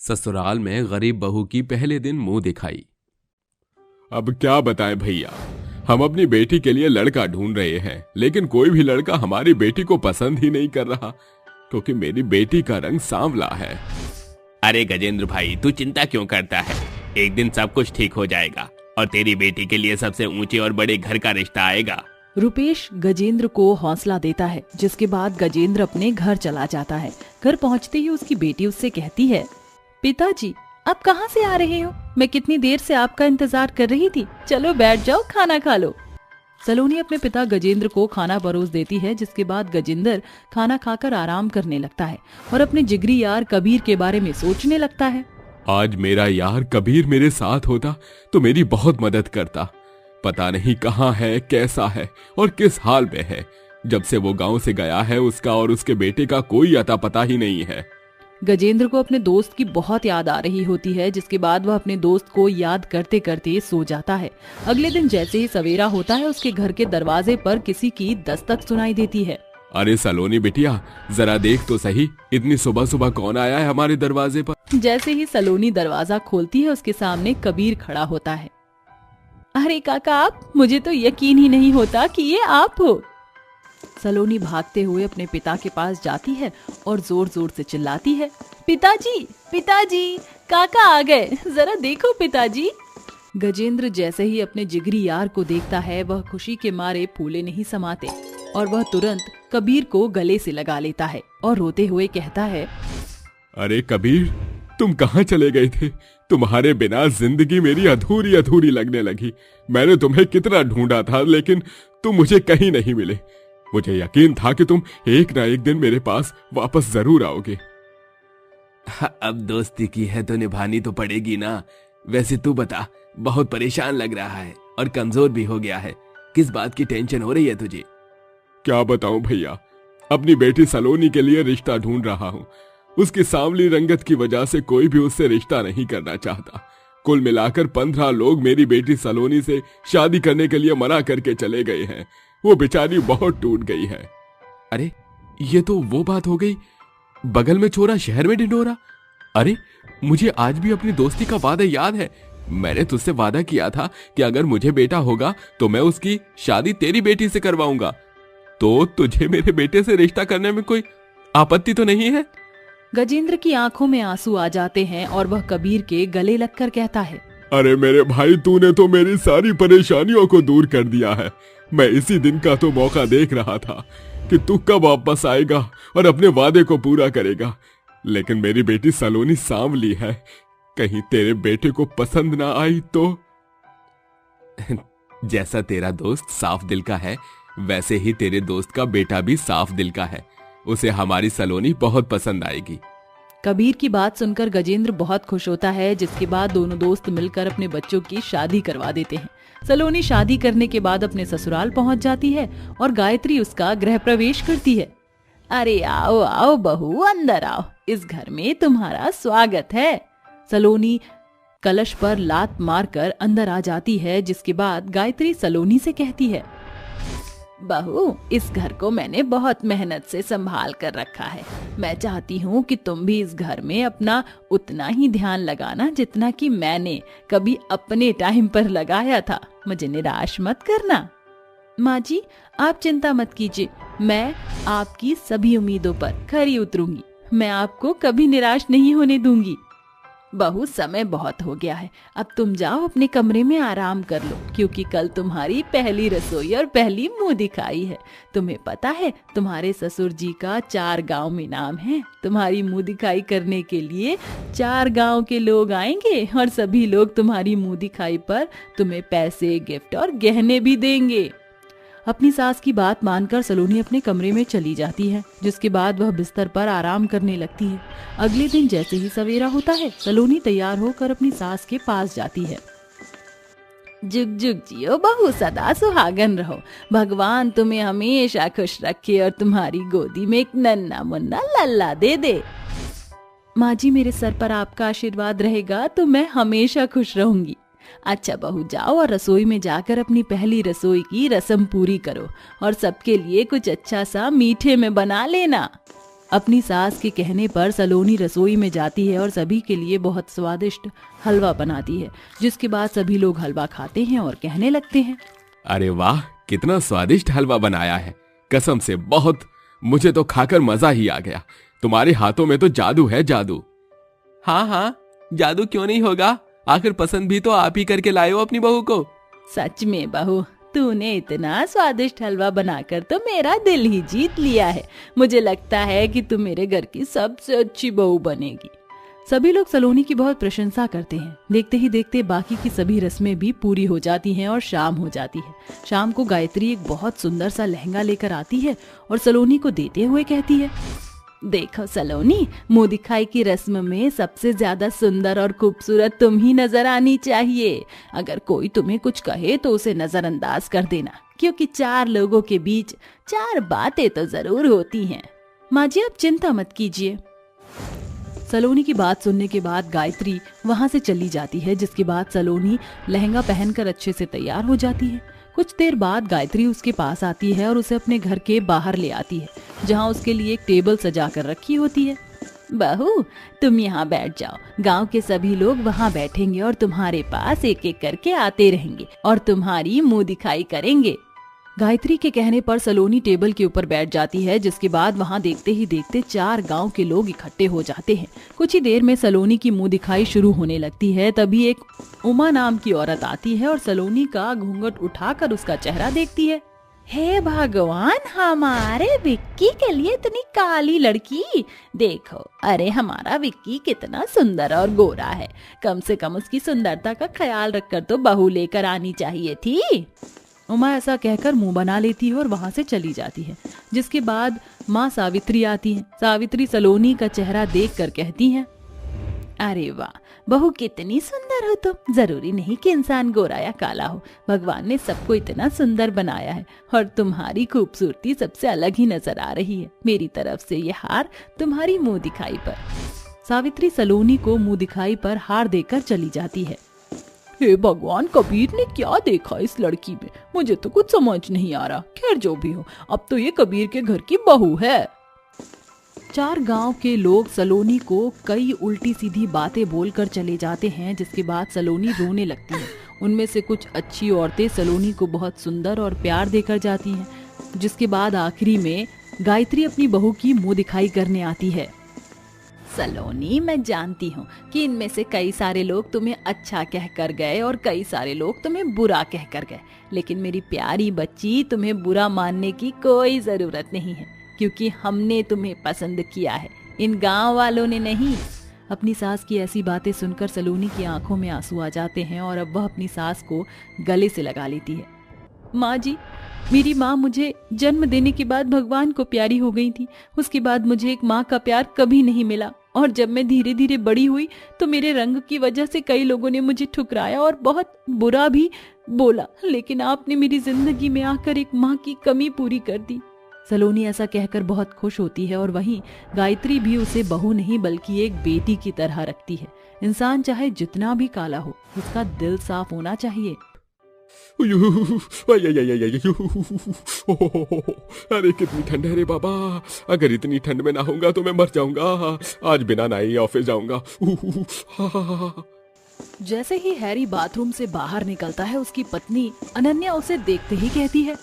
ससुराल में गरीब बहू की पहले दिन मुंह दिखाई। अब क्या बताएं भैया, हम अपनी बेटी के लिए लड़का ढूंढ रहे हैं, लेकिन कोई भी लड़का हमारी बेटी को पसंद ही नहीं कर रहा, क्योंकि मेरी बेटी का रंग सांवला है। अरे गजेंद्र भाई, तू चिंता क्यों करता है? एक दिन सब कुछ ठीक हो जाएगा और तेरी बेटी के लिए सबसे ऊंचे और बड़े घर का रिश्ता आएगा। रुपेश गजेंद्र को हौसला देता है, जिसके बाद गजेंद्र अपने घर चला जाता है। घर पहुंचते ही उसकी बेटी उससे कहती है, पिताजी आप कहाँ से आ रहे हो? मैं कितनी देर से आपका इंतजार कर रही थी। चलो बैठ जाओ, खाना खा लो। सलोनी अपने पिता गजेंद्र को खाना परोस देती है, जिसके बाद गजेंद्र खाना खाकर आराम करने लगता है और अपने जिगरी यार कबीर के बारे में सोचने लगता है। आज मेरा यार कबीर मेरे साथ होता तो मेरी बहुत मदद करता। पता नहीं कहाँ है, कैसा है और किस हाल में है। जब से वो गांव से गया है, उसका और उसके बेटे का कोई अता पता ही नहीं है। गजेंद्र को अपने दोस्त की बहुत याद आ रही होती है, जिसके बाद वह अपने दोस्त को याद करते करते सो जाता है। अगले दिन जैसे ही सवेरा होता है, उसके घर के दरवाजे पर किसी की दस्तक सुनाई देती है। अरे सलोनी बिटिया, जरा देख तो सही, इतनी सुबह सुबह कौन आया है हमारे दरवाजे पर। जैसे ही सलोनी दरवाजा खोलती है, उसके सामने कबीर खड़ा होता है। अरे काका आप, मुझे तो यकीन ही नहीं होता कि ये आप हो। सलोनी भागते हुए अपने पिता के पास जाती है और जोर जोर से चिल्लाती है, पिताजी पिताजी, काका आ गए, जरा देखो पिताजी। गजेंद्र जैसे ही अपने जिगरी यार को देखता है, वह खुशी के मारे फूले नहीं समाते और वह तुरंत कबीर को गले से लगा लेता है और रोते हुए कहता है, अरे कबीर, तुम कहाँ चले गए थे? तुम्हारे बिना जिंदगी मेरी अधूरी अधूरी लगने लगी। मैंने तुम्हें कितना ढूंढा था, लेकिन तुम मुझे कहीं नहीं मिले। मुझे यकीन था कि तुम एक ना एक दिन मेरे पास वापस जरूर आओगे। अब दोस्ती की है तो निभानी तो पड़ेगी ना। वैसे तू बता, बहुत परेशान लग रहा है और कमजोर भी हो गया है। किस बात की टेंशन हो रही है तुझे? क्या बताऊं भैया, अपनी बेटी सलोनी के लिए रिश्ता ढूंढ रहा हूं। उसकी सांवली रंगत की वजह से कोई भी उससे रिश्ता नहीं करना चाहता। कुल मिलाकर 15 लोग मेरी बेटी सलोनी से शादी करने के लिए मना करके चले गए हैं। वो बेचारी बहुत टूट गई है। अरे ये तो वो बात हो गई, बगल में छोरा शहर में ढिंढोरा। अरे मुझे आज भी अपनी दोस्ती का वादा याद है। मैंने तुझसे वादा किया था कि अगर मुझे बेटा होगा तो मैं उसकी शादी तेरी बेटी से करवाऊंगा। तो तुझे मेरे बेटे से रिश्ता करने में कोई आपत्ति तो नहीं है? गजेंद्र की आंखों में आंसू आ जाते हैं और वह कबीर के गले लगकर कहता है, अरे मेरे भाई, तूने तो मेरी सारी परेशानियों को दूर कर दिया है। मैं इसी दिन का तो मौका देख रहा था कि तू कब वापस आएगा और अपने वादे को पूरा करेगा। लेकिन मेरी बेटी सलोनी सांवली है, कहीं तेरे बेटे को पसंद ना आई तो। जैसा तेरा दोस्त साफ दिल का है, वैसे ही तेरे दोस्त का बेटा भी साफ दिल का है। उसे हमारी सलोनी बहुत पसंद आएगी। कबीर की बात सुनकर गजेंद्र बहुत खुश होता है, जिसके बाद दोनों दोस्त मिलकर अपने बच्चों की शादी करवा देते हैं। सलोनी शादी करने के बाद अपने ससुराल पहुंच जाती है और गायत्री उसका गृह प्रवेश करती है। अरे आओ आओ बहू, अंदर आओ, इस घर में तुम्हारा स्वागत है। सलोनी कलश पर लात मारकर अंदर आ जाती है, जिसके बाद गायत्री सलोनी से कहती है, बहू, इस घर को मैंने बहुत मेहनत से संभाल कर रखा है। मैं चाहती हूँ कि तुम भी इस घर में अपना उतना ही ध्यान लगाना जितना कि मैंने कभी अपने टाइम पर लगाया था। मुझे निराश मत करना। माँ जी, आप चिंता मत कीजिए, मैं आपकी सभी उम्मीदों पर खरी उतरूंगी। मैं आपको कभी निराश नहीं होने दूंगी। बहू, समय बहुत हो गया है, अब तुम जाओ अपने कमरे में आराम कर लो, क्योंकि कल तुम्हारी पहली रसोई और पहली मुंह दिखाई है। तुम्हें पता है, तुम्हारे ससुर जी का 4 गांव में नाम है। तुम्हारी मुंह दिखाई करने के लिए 4 गांव के लोग आएंगे और सभी लोग तुम्हारी मुंह दिखाई पर तुम्हें पैसे, गिफ्ट और गहने भी देंगे। अपनी सास की बात मानकर सलोनी अपने कमरे में चली जाती है, जिसके बाद वह बिस्तर पर आराम करने लगती है। अगले दिन जैसे ही सवेरा होता है, सलोनी तैयार होकर अपनी सास के पास जाती है। जुग जुग जियो बहू, सदा सुहागन रहो। भगवान तुम्हें हमेशा खुश रखे और तुम्हारी गोदी में एक नन्ना मुन्ना लल्ला दे दे। माँ जी, मेरे सर पर आपका आशीर्वाद रहेगा तो मैं हमेशा खुश रहूंगी। अच्छा बहू, जाओ और रसोई में जाकर अपनी पहली रसोई की रस्म पूरी करो और सबके लिए कुछ अच्छा सा मीठे में बना लेना। अपनी सास के कहने पर सलोनी रसोई में जाती है और सभी के लिए बहुत स्वादिष्ट हलवा बनाती है, जिसके बाद सभी लोग हलवा खाते हैं और कहने लगते हैं, अरे वाह, कितना स्वादिष्ट हलवा बनाया है, कसम से बहुत। मुझे तो खाकर मजा ही आ गया। तुम्हारे हाथों में तो जादू है, जादू। हाँ हाँ, जादू क्यों नहीं होगा, आखिर पसंद भी तो आप ही करके लाए हो अपनी बहू को। सच में बहू, तूने इतना स्वादिष्ट हलवा बनाकर तो मेरा दिल ही जीत लिया है। मुझे लगता है कि तू मेरे घर की सबसे अच्छी बहू बनेगी। सभी लोग सलोनी की बहुत प्रशंसा करते हैं। देखते ही देखते बाकी की सभी रस्में भी पूरी हो जाती हैं और शाम हो जाती है। शाम को गायत्री एक बहुत सुंदर सा लहंगा लेकर आती है और सलोनी को देते हुए कहती है, देखो सलोनी, मुंह दिखाई की रस्म में सबसे ज्यादा सुंदर और खूबसूरत तुम ही नजर आनी चाहिए। अगर कोई तुम्हें कुछ कहे तो उसे नजरअंदाज कर देना, क्योंकि 4 लोगों के बीच 4 बातें तो जरूर होती हैं। माँ जी, आप चिंता मत कीजिए। सलोनी की बात सुनने के बाद गायत्री वहां से चली जाती है, जिसके बाद सलोनी लहंगा पहनकर अच्छे से तैयार हो जाती है। कुछ देर बाद गायत्री उसके पास आती है और उसे अपने घर के बाहर ले आती है, जहां उसके लिए एक टेबल सजा कर रखी होती है। बहू, तुम यहाँ बैठ जाओ। गांव के सभी लोग वहाँ बैठेंगे और तुम्हारे पास एक एक करके आते रहेंगे और तुम्हारी मुंह दिखाई करेंगे। गायत्री के कहने पर सलोनी टेबल के ऊपर बैठ जाती है, जिसके बाद वहाँ देखते ही देखते 4 गांव के लोग इकट्ठे हो जाते हैं। कुछ ही देर में सलोनी की मुंह दिखाई शुरू होने लगती है। तभी एक उमा नाम की औरत आती है और सलोनी का घूंघट उठाकर उसका चेहरा देखती है। हे भगवान, हमारे विक्की के लिए इतनी काली लड़की। देखो, अरे हमारा विक्की कितना सुंदर और गोरा है। कम से कम उसकी सुंदरता का ख्याल रखकर तो बहू लेकर आनी चाहिए थी। उमा ऐसा कहकर मुंह बना लेती है और वहां से चली जाती है, जिसके बाद माँ सावित्री आती है। सावित्री सलोनी का चेहरा देखकर कहती हैं, अरे वाह बहू, कितनी सुंदर हो तुम। जरूरी नहीं कि इंसान गोरा या काला हो, भगवान ने सबको इतना सुंदर बनाया है और तुम्हारी खूबसूरती सबसे अलग ही नजर आ रही है। मेरी तरफ से ये हार तुम्हारी मुंह दिखाई पर। सावित्री सलोनी को मुंह दिखाई पर हार देकर चली जाती है। हे भगवान, कबीर ने क्या देखा इस लड़की में, मुझे तो कुछ समझ नहीं आ रहा। खैर जो भी हो, अब तो ये कबीर के घर की बहू है। 4 गांव के लोग सलोनी को कई उल्टी सीधी बातें बोलकर चले जाते हैं, जिसके बाद सलोनी रोने लगती है। उनमें से कुछ अच्छी औरतें सलोनी को बहुत सुंदर और प्यार देकर जाती हैं, जिसके बाद आखिरी में गायत्री अपनी बहू की मुंह दिखाई करने आती है। सलोनी, मैं जानती हूँ कि इनमें से कई सारे लोग तुम्हें अच्छा कह कर गए और कई सारे लोग तुम्हें बुरा कह कर गए, लेकिन मेरी प्यारी बच्ची, तुम्हें बुरा मानने की कोई जरूरत नहीं है, क्योंकि हमने तुम्हें पसंद किया है, इन गांव वालों ने नहीं। अपनी सास की ऐसी बातें सुनकर सलोनी की आंखों में आंसू आ जाते हैं और अब वह अपनी सास को गले से लगा लेती है। माँ जी, मेरी माँ मुझे जन्म देने के बाद भगवान को प्यारी हो गई थी। उसके बाद मुझे एक माँ का प्यार कभी नहीं मिला, और जब मैं धीरे धीरे बड़ी हुई तो मेरे रंग की वजह से कई लोगों ने मुझे ठुकराया और बहुत बुरा भी बोला, लेकिन आपने मेरी जिंदगी में आकर एक माँ की कमी पूरी कर दी। सलोनी ऐसा कहकर बहुत खुश होती है और वहीं गायत्री भी उसे बहू नहीं बल्कि एक बेटी की तरह रखती है। इंसान चाहे जितना भी काला हो, उसका दिल साफ होना चाहिए। अरे कितनी ठंड है रे बाबा, अगर इतनी ठंड में नहाऊंगा तो मैं मर जाऊंगा। आज बिना नहाए ऑफिस जाऊंगा। जैसे ही हैरी बाथरूम से बाहर निकलता है, उसकी पत्नी अनन्या उसे देखते ही कहती है,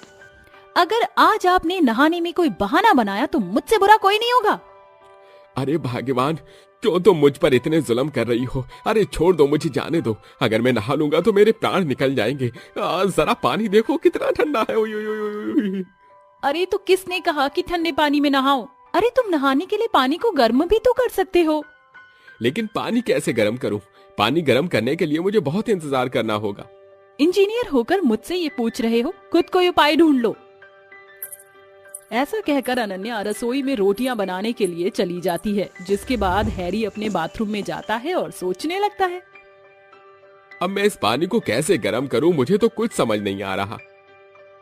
अगर आज आपने नहाने में कोई बहाना बनाया तो मुझसे बुरा कोई नहीं होगा। अरे भगवान, क्यों तुम मुझ पर इतने जुल्म कर रही हो? अरे छोड़ दो, मुझे जाने दो। अगर मैं नहा लूंगा तो मेरे प्राण निकल जाएंगे। जरा पानी देखो कितना ठंडा है। उई। अरे तो किसने कहा कि ठंडे पानी में नहाओ? अरे तुम नहाने के लिए पानी को गर्म भी तो कर सकते हो। लेकिन पानी कैसे गर्म करूं? पानी गर्म करने के लिए मुझे बहुत इंतजार करना होगा। इंजीनियर होकर मुझसे ये पूछ रहे हो? खुद कोई उपाय ढूंढ लो। ऐसा कहकर अनन्या रसोई में रोटियां बनाने के लिए चली जाती है, जिसके बाद हैरी अपने बाथरूम में जाता है और सोचने लगता है, अब मैं इस पानी को कैसे गर्म करूं? मुझे तो कुछ समझ नहीं आ रहा।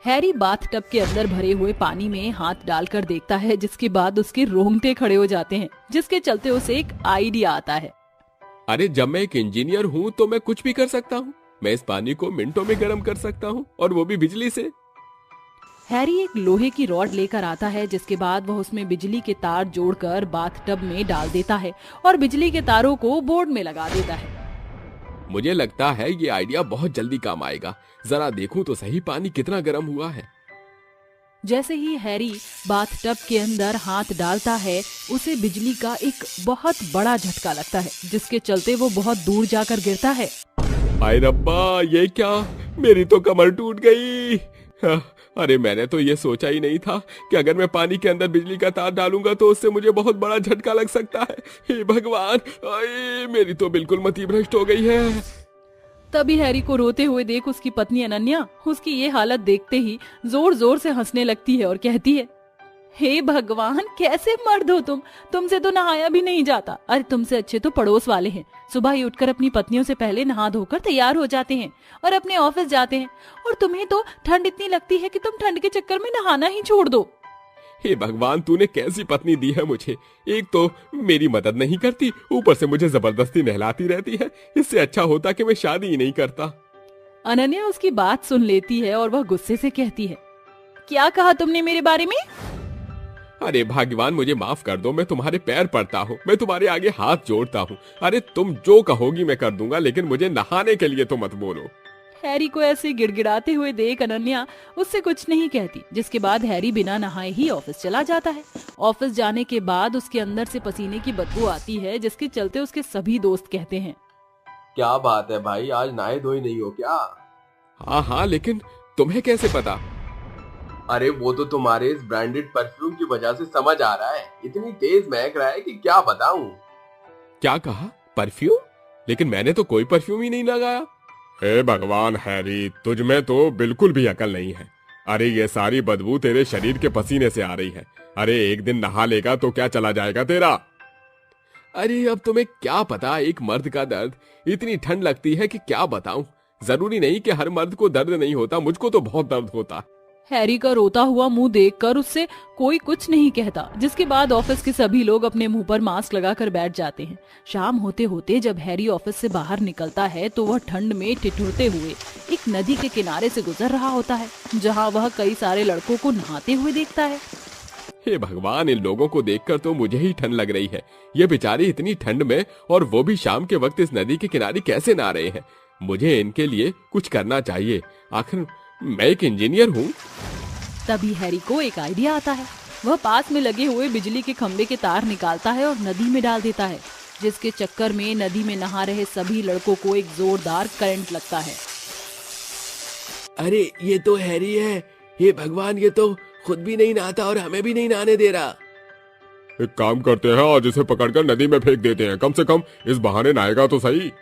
हैरी बाथटब के अंदर भरे हुए पानी में हाथ डालकर देखता है, जिसके बाद उसके रोंगटे खड़े हो जाते हैं, जिसके चलते उसे एक आइडिया आता है। अरे जब मैं एक इंजीनियर हूँ तो मैं कुछ भी कर सकता हूँ। मैं इस पानी को मिनटों में गर्म कर सकता हूँ, और वो भी बिजली से। हैरी एक लोहे की रॉड लेकर आता है, जिसके बाद वह उसमें बिजली के तार जोड़कर बाथटब में डाल देता है और बिजली के तारों को बोर्ड में लगा देता है। मुझे लगता है ये आइडिया बहुत जल्दी काम आएगा। जरा देखूं तो सही पानी कितना गर्म हुआ है। जैसे ही हैरी बाथटब के अंदर हाथ डालता है, उसे बिजली का एक बहुत बड़ा झटका लगता है, जिसके चलते वो बहुत दूर जाकर गिरता है। हाय रब्बा, ये क्या, मेरी तो कमर टूट गई। अरे मैंने तो ये सोचा ही नहीं था कि अगर मैं पानी के अंदर बिजली का तार डालूंगा तो उससे मुझे बहुत बड़ा झटका लग सकता है। हे भगवान, मेरी तो बिल्कुल मति भ्रष्ट हो गई है। तभी हैरी को रोते हुए देख उसकी पत्नी अनन्या उसकी ये हालत देखते ही जोर जोर से हंसने लगती है और कहती है, हे भगवान, कैसे मर्द हो तुमसे तो नहाया भी नहीं जाता। अरे तुमसे अच्छे तो पड़ोस वाले हैं, सुबह ही उठकर अपनी पत्नियों से पहले नहा धोकर तैयार हो जाते हैं और अपने ऑफिस जाते हैं, और तुम्हें तो ठंड इतनी लगती है कि तुम ठंड के चक्कर में नहाना ही छोड़ दो। हे भगवान, तूने कैसी पत्नी दी है मुझे। एक तो मेरी मदद नहीं करती, ऊपर से मुझे जबरदस्ती नहलाती रहती है। इससे अच्छा होता कि मैं शादी ही नहीं करता। अनन्या उसकी बात सुन लेती है और वह गुस्से से कहती है, क्या कहा तुमने मेरे बारे में? अरे भगवान, मुझे माफ कर दो, मैं तुम्हारे पैर पड़ता हूँ, मैं तुम्हारे आगे हाथ जोड़ता हूँ। अरे तुम जो कहोगी मैं कर दूंगा, लेकिन मुझे नहाने के लिए तो मत बोलो। हैरी को ऐसे गिड़गिड़ाते हुए देख अनन्या उससे कुछ नहीं कहती, जिसके बाद हैरी बिना नहाए ही ऑफिस चला जाता है। ऑफिस जाने के बाद उसके अंदर से पसीने की बदबू आती है, जिसके चलते उसके सभी दोस्त कहते हैं, क्या बात है भाई, आज नहाए धोए नहीं हो क्या? हाँ, लेकिन तुम्हें कैसे पता? अरे वो तो तुम्हारे इस ब्रांडेड परफ्यूम की वजह से समझ आ रहा है। इतनी तेज महक रहा है कि क्या बताऊं। क्या कहा? परफ्यूम? लेकिन मैंने तो कोई परफ्यूम ही नहीं लगाया। हे भगवान हैरी, तुझ में तो बिल्कुल भी अकल नहीं है। अरे ये सारी बदबू तेरे शरीर के पसीने से आ रही है। अरे एक दिन नहा लेगा तो क्या चला जाएगा तेरा। अरे अब तुम्हें क्या पता एक मर्द का दर्द। इतनी ठंड लगती है कि क्या बताऊं। जरूरी नहीं कि हर मर्द को दर्द नहीं होता, मुझको तो बहुत दर्द होता। हैरी का रोता हुआ मुंह देखकर उससे कोई कुछ नहीं कहता, जिसके बाद ऑफिस के सभी लोग अपने मुंह पर मास्क लगाकर बैठ जाते हैं। शाम होते होते जब हैरी ऑफिस से बाहर निकलता है तो वह ठंड में ठिठुरते हुए एक नदी के किनारे से गुजर रहा होता है, जहां वह कई सारे लड़कों को नहाते हुए देखता है। हे भगवान, इन लोगों को देखकर तो मुझे ही ठंड लग रही है। ये बेचारे इतनी ठंड में, और वो भी शाम के वक्त, इस नदी के किनारे कैसे नहा रहे हैं। मुझे इनके लिए कुछ करना चाहिए, आखिर मैं एक इंजीनियर हूँ। तभी हैरी को एक आइडिया आता है। वह पास में लगे हुए बिजली के खंभे के तार निकालता है और नदी में डाल देता है, जिसके चक्कर में नदी में नहा रहे सभी लड़कों को एक जोरदार करंट लगता है। अरे ये तो हैरी है। हे भगवान, ये तो खुद भी नहीं नहाता और हमें भी नहीं नहाने दे रहा। एक काम करते हैं, आज इसे पकड़कर नदी में फेंक देते हैं। कम से कम इस बहाने नहाएगा तो सही।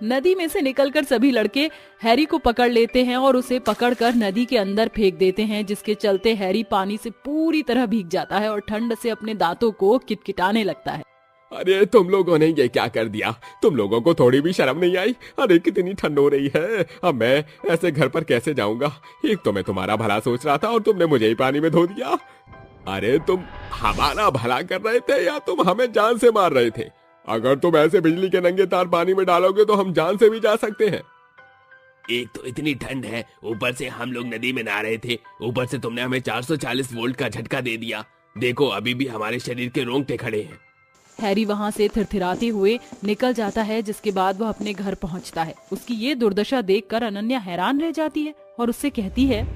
नदी में से निकलकर सभी लड़के हैरी को पकड़ लेते हैं और उसे पकड़कर नदी के अंदर फेंक देते हैं, जिसके चलते हैरी पानी से पूरी तरह भीग जाता है और ठंड से अपने दांतों को किटकिटाने लगता है। अरे तुम लोगों ने ये क्या कर दिया? तुम लोगों को थोड़ी भी शर्म नहीं आई? अरे कितनी ठंड हो रही है, अब मैं ऐसे घर पर कैसे जाऊंगा? एक तो मैं तुम्हारा भला सोच रहा था और तुमने मुझे ही पानी में धो दिया। अरे तुम हमारा भला कर रहे थे या तुम हमें जान से मार रहे थे? अगर तुम ऐसे बिजली के नंगे तार पानी में डालोगे तो हम जान से भी जा सकते हैं। एक तो इतनी ठंड है, ऊपर से हम लोग नदी में नहा रहे थे, ऊपर से तुमने हमें 440 वोल्ट का झटका दे दिया। देखो अभी भी हमारे शरीर के रोंगटे खड़े हैं। हैरी वहां से थिरथिराते हुए निकल जाता है, जिसके बाद वह अपने घर पहुंचता है। उसकी ये दुर्दशा देखकर अनन्या हैरान रह जाती है और उससे कहती है,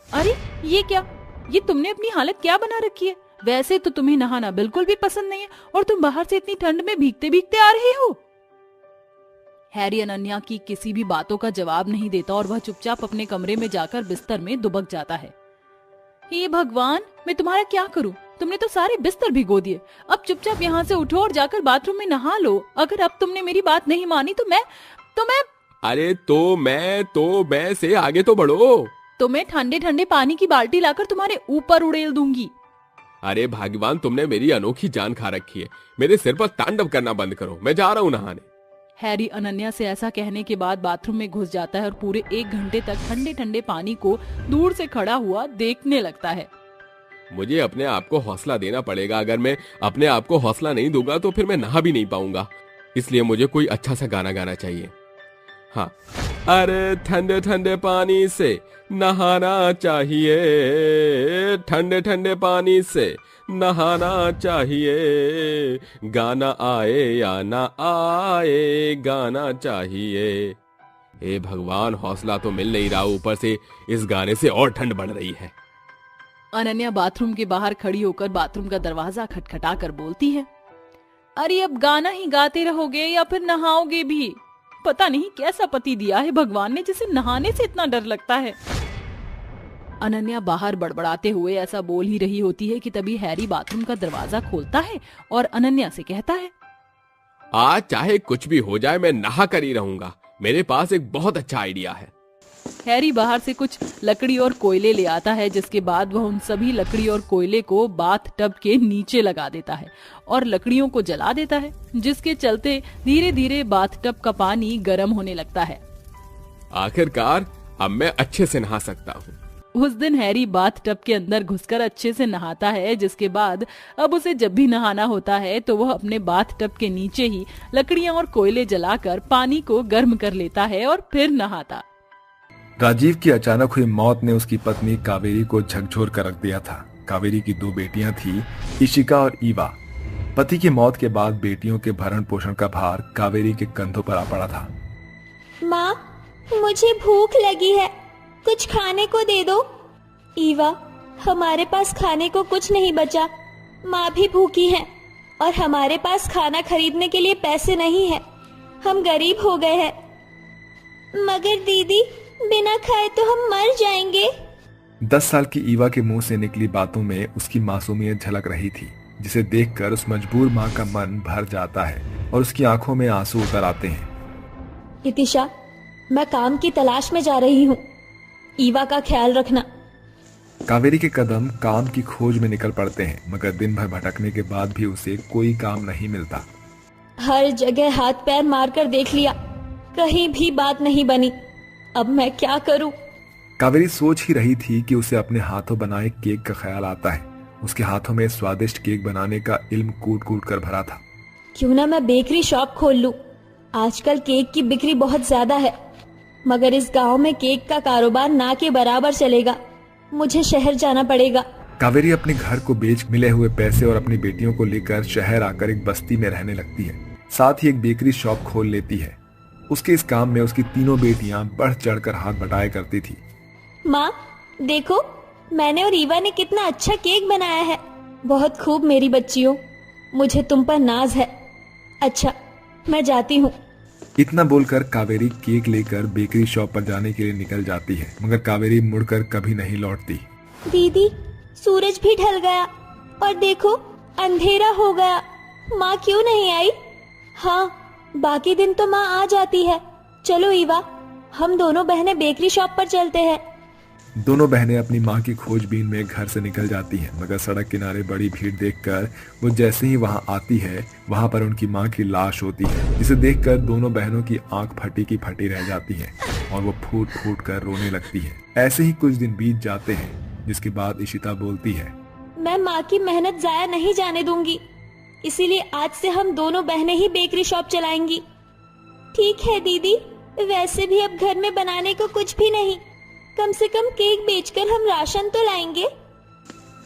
अरे ये क्या, ये तुमने अपनी हालत क्या बना रखी है? वैसे तो तुम्हें नहाना बिल्कुल भी पसंद नहीं है और तुम बाहर से इतनी ठंड में भीगते भीगते आ रहे हो। हैरी अनन्या की किसी भी बातों का जवाब नहीं देता और वह चुपचाप अपने कमरे में जाकर बिस्तर में दुबक जाता है। हे भगवान, मैं तुम्हारा क्या करूं? तुमने तो सारे बिस्तर भिगो दिए। अब चुपचाप यहाँ से उठो और जाकर बाथरूम में नहा लो। अगर अब तुमने मेरी बात नहीं मानी तो मैं अरे तो मैं से आगे तो बढ़ो। तो मैं ठंडे ठंडे पानी की बाल्टी लाकर तुम्हारे ऊपर उड़ेल दूंगी। अरे भगवान, तुमने मेरी अनोखी जान खा रखी है। मेरे सिर पर तांडव करना बंद करो, मैं जा रहा हूँ नहाने। हैरी अनन्या से ऐसा कहने के बाद बाथरूम में घुस जाता है और पूरे 1 घंटे तक ठंडे ठंडे पानी को दूर से खड़ा हुआ देखने लगता है। मुझे अपने आप को हौसला देना पड़ेगा। अगर मैं अपने आप को हौसला नहीं दूंगा तो फिर मैं नहा भी नहीं पाऊंगा। इसलिए मुझे कोई अच्छा सा गाना गाना चाहिए। हाँ, अरे ठंडे ठंडे पानी से नहाना चाहिए, ठंडे ठंडे पानी से नहाना चाहिए, गाना आए या ना आए गाना चाहिए। हे भगवान, हौसला तो मिल नहीं रहा, ऊपर से इस गाने से और ठंड बढ़ रही है। अनन्या बाथरूम के बाहर खड़ी होकर बाथरूम का दरवाजा खटखटा कर बोलती है, अरे अब गाना ही गाते रहोगे या फिर नहाओगे भी? पता नहीं कैसा पति दिया है भगवान ने जिसे नहाने से इतना डर लगता है। अनन्या बाहर बड़बड़ाते हुए ऐसा बोल ही रही होती है कि तभी हैरी बाथरूम का दरवाजा खोलता है और अनन्या से कहता है, आज चाहे कुछ भी हो जाए मैं नहा कर ही रहूंगा, मेरे पास एक बहुत अच्छा आइडिया है। हैरी बाहर से कुछ लकड़ी और कोयले ले आता है, जिसके बाद वह उन सभी लकड़ी और कोयले को बाथ टब के नीचे लगा देता है और लकड़ियों को जला देता है, जिसके चलते धीरे धीरे बाथ टब का पानी गर्म होने लगता है। आखिरकार अब मैं अच्छे से नहा सकता हूँ। उस दिन हैरी बाथ टब के अंदर घुसकर अच्छे से नहाता है, जिसके बाद अब उसे जब भी नहाना होता है तो वह अपने बाथ टब के नीचे ही लकड़ियां और कोयले जलाकर पानी को गर्म कर लेता है और फिर नहाता। राजीव की अचानक हुई मौत ने उसकी पत्नी कावेरी को झकझोर कर रख दिया था। कावेरी की 2 बेटियां थी, इशिका और ईवा। पति की मौत के बाद बेटियों के भरण पोषण का भार कावेरी के कंधों पर आ पड़ा था। माँ, मुझे भूख लगी है, कुछ खाने को दे दो। ईवा, हमारे पास खाने को कुछ नहीं बचा, माँ भी भूखी है और हमारे पास खाना खरीदने के लिए पैसे नहीं है, हम गरीब हो गए हैं। मगर दीदी, बिना खाए तो हम मर जाएंगे। 10 साल की ईवा के मुंह से निकली बातों में उसकी मासूमियत झलक रही थी, जिसे देखकर उस मजबूर माँ का मन भर जाता है और उसकी आंखों में आंसू उतर आते हैं। इतिशा, मैं काम की तलाश में जा रही हूँ, ईवा का ख्याल रखना। कावेरी के कदम काम की खोज में निकल पड़ते हैं, मगर दिन भर भटकने के बाद भी उसे कोई काम नहीं मिलता। हर जगह हाथ पैर मारकर देख लिया, कहीं भी बात नहीं बनी। अब मैं क्या करूं? कावेरी सोच ही रही थी कि उसे अपने हाथों बनाए केक का ख्याल आता है। उसके हाथों में स्वादिष्ट केक बनाने का इल्म कूट कूट कर भरा था। क्यों ना मैं बेकरी शॉप खोल लूं? आजकल केक की बिक्री बहुत ज्यादा है, मगर इस गांव में केक का कारोबार ना के बराबर चलेगा। मुझे शहर जाना पड़ेगा। कावेरी अपने घर को बेच मिले हुए पैसे और अपनी बेटियों को लेकर शहर आकर एक बस्ती में रहने लगती है। साथ ही एक बेकरी शॉप खोल लेती है। उसके इस काम में उसकी तीनों बेटियां बढ़ चढ़कर हाथ बटाया करती थी। माँ, देखो, मैंने और ईवा ने कितना अच्छा केक बनाया है। बहुत खूब मेरी बच्चियों, मुझे तुम पर नाज है। अच्छा, मैं जाती हूँ। इतना बोलकर कावेरी केक लेकर बेकरी शॉप पर जाने के लिए निकल जाती है, मगर कावेरी मुड़कर कभी नहीं लौटती। दीदी, सूरज भी ढल गया और देखो अंधेरा हो गया। माँ क्यों नहीं आई? हाँ, बाकी दिन तो माँ आ जाती है। चलो ईवा, हम दोनों बहनें बेकरी शॉप पर चलते हैं। दोनों बहनें अपनी माँ की खोजबीन में घर से निकल जाती हैं, मगर सड़क किनारे बड़ी भीड़ देखकर वो जैसे ही वहाँ आती है, वहाँ पर उनकी माँ की लाश होती है, जिसे देखकर दोनों बहनों की आंख फटी की फटी रह जाती है और वो फूट फूट कर रोने लगती है। ऐसे ही कुछ दिन बीत जाते हैं, जिसके बाद इशिता बोलती है, मैं माँ की मेहनत जाया नहीं जाने दूंगी, इसीलिए आज से हम दोनों बहनें ही बेकरी शॉप चलाएंगी। ठीक है दीदी, वैसे भी अब घर में बनाने को कुछ भी नहीं, कम से कम केक बेचकर हम राशन तो लाएंगे।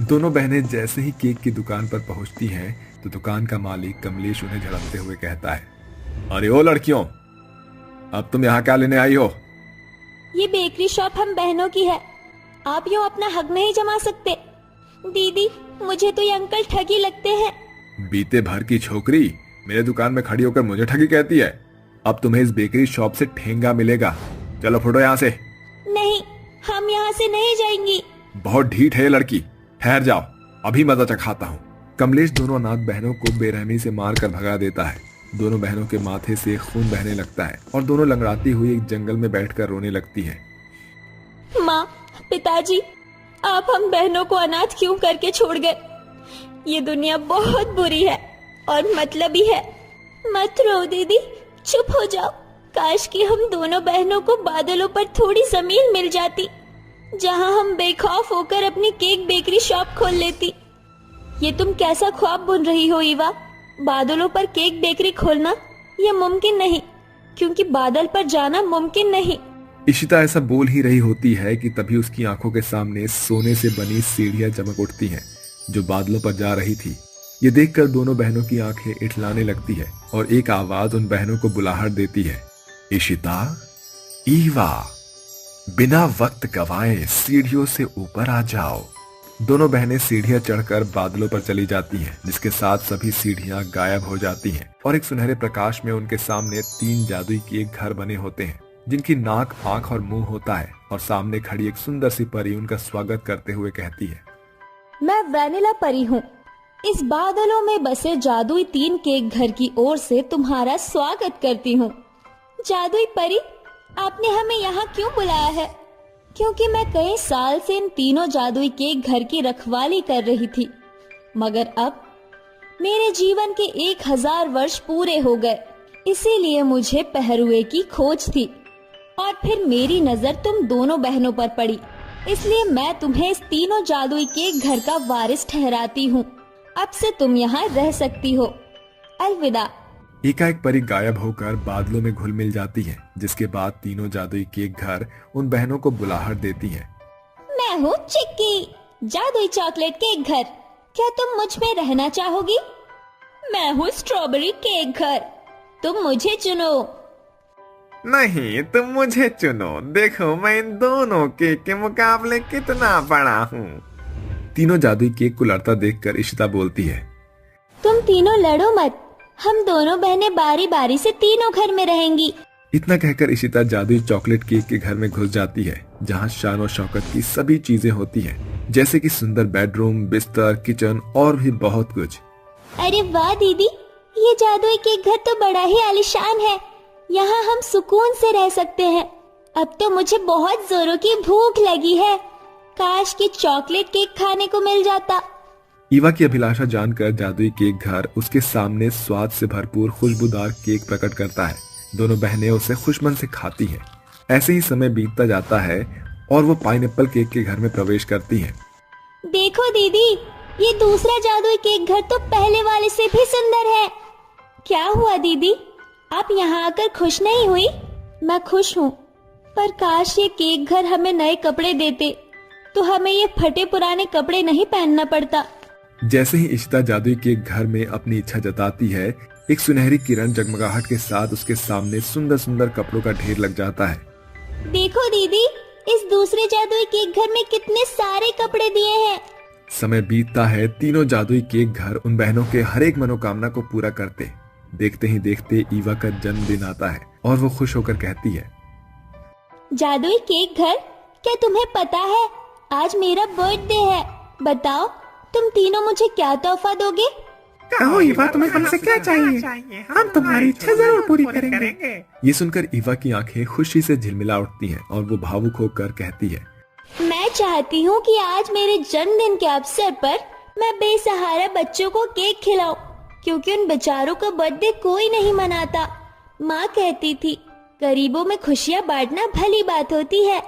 दोनों बहनें जैसे ही केक की दुकान पर पहुंचती हैं, तो दुकान का मालिक कमलेश उन्हें झड़कते हुए कहता है, अरे ओ लड़कियों, अब तुम यहाँ क्या लेने आई हो? ये बेकरी शॉप हम बहनों की है, आप यूँ अपना हक नहीं जमा सकते। दीदी, मुझे तो ये अंकल ठगी लगते हैं। बीते भर की छोकरी मेरे दुकान में खड़ी होकर मुझे ठगी कहती है। अब तुम्हें इस बेकरी शॉप से ठेंगा मिलेगा। चलो फुटो यहाँ से। नहीं, हम यहाँ से नहीं जाएंगी। बहुत ढीठ है ये लड़की, ठहर जाओ, अभी मजा चखाता हूँ। कमलेश दोनों अनाथ बहनों को बेरहमी से मार कर भगा देता है। दोनों बहनों के माथे से खून बहने लगता है और दोनों लंगड़ाती हुई एक जंगल में बैठकर रोने लगती है। माँ, पिताजी, आप हम बहनों को अनाथ क्यों करके छोड़ गए? ये दुनिया बहुत बुरी है और मतलबी है। मत रो दीदी, चुप हो जाओ। काश कि हम दोनों बहनों को बादलों पर थोड़ी जमीन मिल जाती, जहां हम बेखौफ होकर अपनी केक बेकरी शॉप खोल लेती। ये तुम कैसा ख्वाब बुन रही हो ईवा? बादलों पर केक बेकरी खोलना ये मुमकिन नहीं, क्योंकि बादल पर जाना मुमकिन नहीं। इशिता ऐसा बोल ही रही होती है कि तभी उसकी आंखों के सामने सोने से बनी सीढ़ियां चमक उठती हैं जो बादलों पर जा रही थी। ये देखकर दोनों बहनों की आंखें इठलाने लगती है और एक आवाज उन बहनों को बुलाहट देती है, इशिता, ईवा, बिना वक्त गवाए सीढ़ियों से ऊपर आ जाओ। दोनों बहनें सीढ़ियां चढ़कर बादलों पर चली जाती हैं, जिसके साथ सभी सीढ़ियां गायब हो जाती हैं और एक सुनहरे प्रकाश में उनके सामने 3 जादुई के घर बने होते हैं जिनकी नाक, आंख और मुंह होता है और सामने खड़ी एक सुंदर सी परी उनका स्वागत करते हुए कहती है, मैं वैनिला परी हूँ। इस बादलों में बसे जादुई 3 केक घर की ओर से तुम्हारा स्वागत करती हूँ। जादुई परी, आपने हमें यहाँ क्यों बुलाया है? क्योंकि मैं कई साल से इन तीनों जादुई केक घर की रखवाली कर रही थी, मगर अब मेरे जीवन के 1000 वर्ष पूरे हो गए, इसीलिए मुझे पहरुए की खोज थी और फिर मेरी नजर तुम दोनों बहनों पर पड़ी, इसलिए मैं तुम्हें इस तीनों जादुई केक घर का वारिस ठहराती हूँ। अब से तुम यहाँ रह सकती हो। अलविदा। एकाएक परी गायब होकर बादलों में घुल मिल जाती है, जिसके बाद तीनों जादुई केक घर उन बहनों को बुलाहट देती हैं। मैं हूँ चिक्की, जादुई चॉकलेट केक घर। क्या तुम मुझ में रहना चाहोगी? मैं हूँ स्ट्रॉबेरी केक घर, तुम मुझे चुनो। नहीं, तुम मुझे चुनो। देखो मैं इन दोनों केक के मुकाबले कितना बड़ा हूँ। तीनों जादुई केक को लड़ता देखकर इशिता बोलती है, तुम तीनों लड़ो मत, हम दोनों बहनें बारी बारी से तीनों घर में रहेंगी। इतना कहकर इशिता जादुई चॉकलेट केक के घर में घुस जाती है, जहाँ शान और शौकत की सभी चीजें होती हैं, जैसे कि सुंदर बेडरूम, बिस्तर, किचन और भी बहुत कुछ। अरे वाह दीदी, ये जादुई केक घर तो बड़ा ही आलीशान है। यहाँ हम सुकून से रह सकते हैं। अब तो मुझे बहुत जोरों की भूख लगी है, काश कि चॉकलेट केक खाने को मिल जाता। ईवा की अभिलाषा जानकर जादुई केक घर उसके सामने स्वाद से भरपूर खुशबूदार केक प्रकट करता है। दोनों बहनें उसे खुशमन से खाती हैं। ऐसे ही समय बीतता जाता है और वो पाइनएप्पल केक के घर में प्रवेश करती हैं। देखो दीदी, ये दूसरा जादुई केक घर तो पहले वाले से भी सुंदर है। क्या हुआ दीदी, आप यहाँ आकर खुश नहीं हुई? मैं खुश हूँ, पर काश ये केक घर हमें नए कपड़े देते तो हमें ये फटे पुराने कपड़े नहीं पहनना पड़ता। जैसे ही इशिता जादुई केक घर में अपनी इच्छा जताती है, एक सुनहरी किरण जगमगाहट के साथ उसके सामने सुंदर सुंदर कपड़ों का ढेर लग जाता है। देखो दीदी, इस दूसरे जादुई केक घर में कितने सारे कपड़े दिए हैं। समय बीतता है, तीनों जादुई केक घर उन बहनों के हर एक मनोकामना को पूरा करते। देखते ही देखते ईवा का जन्मदिन आता है और वो खुश होकर कहती है, जादुई केक घर, क्या तुम्हें पता है आज मेरा बर्थडे है? बताओ तुम तीनों मुझे क्या तोहफा दोगे? कहो ईवा, तुम्हें हमसे क्या चाहिए? हम तुम्हारी इच्छा जरूर पूरी करेंगे। ये सुनकर ईवा की आंखें खुशी से झिलमिला उठती हैं और वो भावुक होकर कहती है, मैं चाहती हूँ कि आज मेरे जन्मदिन के अवसर पर मैं बेसहारा बच्चों को केक खिलाऊं, क्योंकि उन बेचारों का बर्थडे कोई नहीं मनाता। माँ कहती थी, गरीबों में खुशियाँ बांटना भली बात होती है।